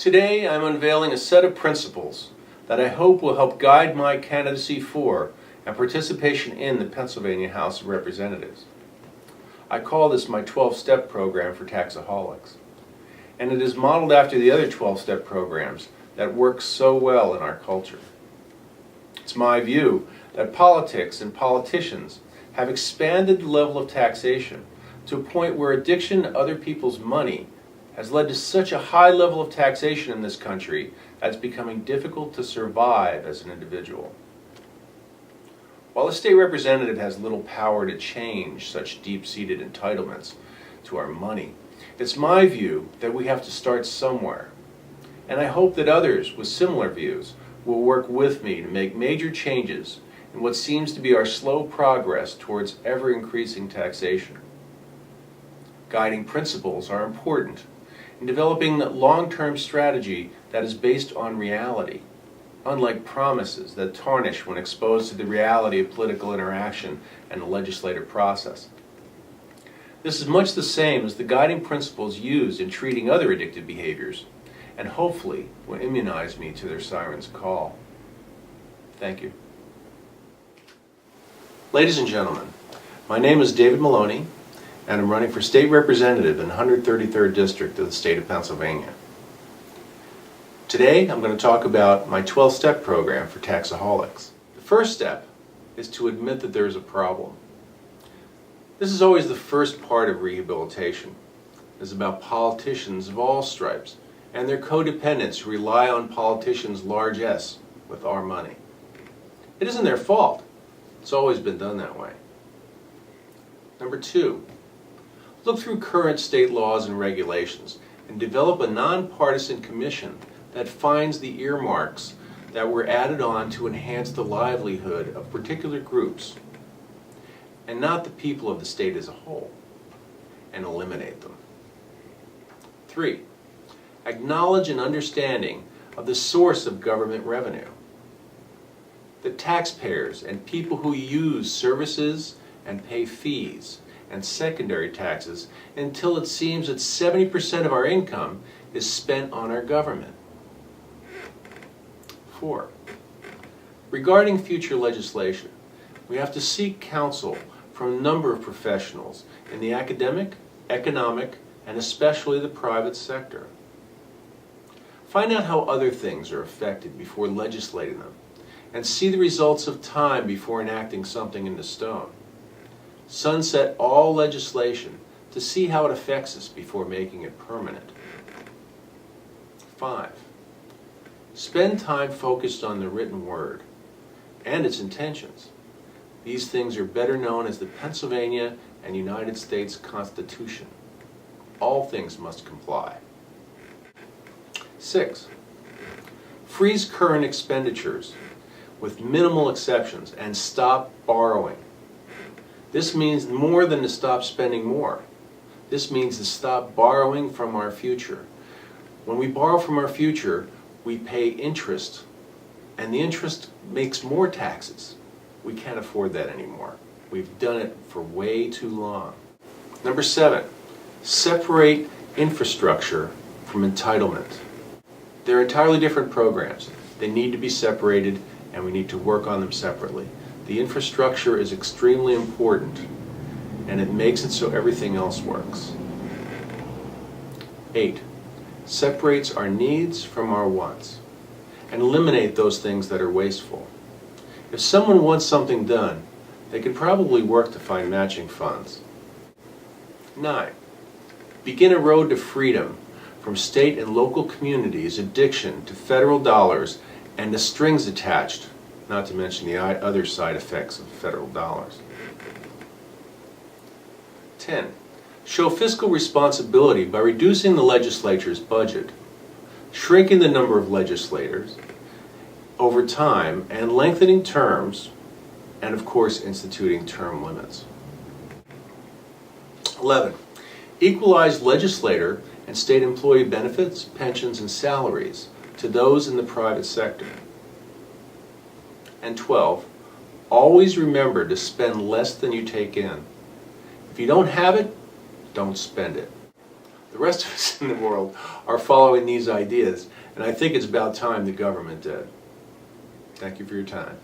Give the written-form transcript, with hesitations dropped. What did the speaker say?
Today I'm unveiling a set of principles that I hope will help guide my candidacy for and participation in the Pennsylvania House of Representatives. I call this my 12-step program for Taxaholics, and it is modeled after the other 12-step programs that work so well in our culture. It's my view that politics and politicians have expanded the level of taxation to a point where addiction to other people's money has led to such a high level of taxation in this country that it's becoming difficult to survive as an individual. While a state representative has little power to change such deep-seated entitlements to our money, it's my view that we have to start somewhere. And I hope that others with similar views will work with me to make major changes in what seems to be our slow progress towards ever-increasing taxation. Guiding principles are important in developing a long-term strategy that is based on reality, unlike promises that tarnish when exposed to the reality of political interaction and the legislative process. This is much the same as the guiding principles used in treating other addictive behaviors, and hopefully will immunize me to their siren's call. Thank you. Ladies and gentlemen, my name is David Molony, and I'm running for state representative in the 133rd District of the state of Pennsylvania. Today I'm going to talk about my 12-step program for Taxaholics. The first step is to admit that there is a problem. This is always the first part of rehabilitation. It's about politicians of all stripes and their codependents who rely on politicians' large S with our money. It isn't their fault. It's always been done that way. Number two, look through current state laws and regulations and develop a nonpartisan commission that finds the earmarks that were added on to enhance the livelihood of particular groups and not the people of the state as a whole, and eliminate them. 3. Acknowledge an understanding of the source of government revenue. The taxpayers and people who use services and pay fees and secondary taxes until it seems that 70% of our income is spent on our government. 4. Regarding future legislation, we have to seek counsel from a number of professionals in the academic, economic, and especially the private sector. Find out how other things are affected before legislating them, and see the results of time before enacting something into stone. Sunset all legislation to see how it affects us before making it permanent. 5. Spend time focused on the written word and its intentions. These things are better known as the Pennsylvania and United States Constitution. All things must comply. 6. Freeze current expenditures with minimal exceptions and stop borrowing. This means more than to stop spending more. This means to stop borrowing from our future. When we borrow from our future, we pay interest, and the interest makes more taxes. We can't afford that anymore. We've done it for way too long. Number 7, separate infrastructure from entitlement. They're entirely different programs. They need to be separated, and we need to work on them separately. The infrastructure is extremely important, and it makes it so everything else works. 8, separates our needs from our wants, and eliminate those things that are wasteful. If someone wants something done, they can probably work to find matching funds. 9, begin a road to freedom from state and local communities' addiction to federal dollars and the strings attached, not to mention the other side effects of federal dollars. 10. Show fiscal responsibility by reducing the legislature's budget, shrinking the number of legislators over time, and lengthening terms, and of course instituting term limits. 11. Equalize legislator and state employee benefits, pensions, and salaries to those in the private sector. And 12. Always remember to spend less than you take in. If you don't have it, don't spend it. The rest of us in the world are following these ideas, and I think it's about time the government did. Thank you for your time.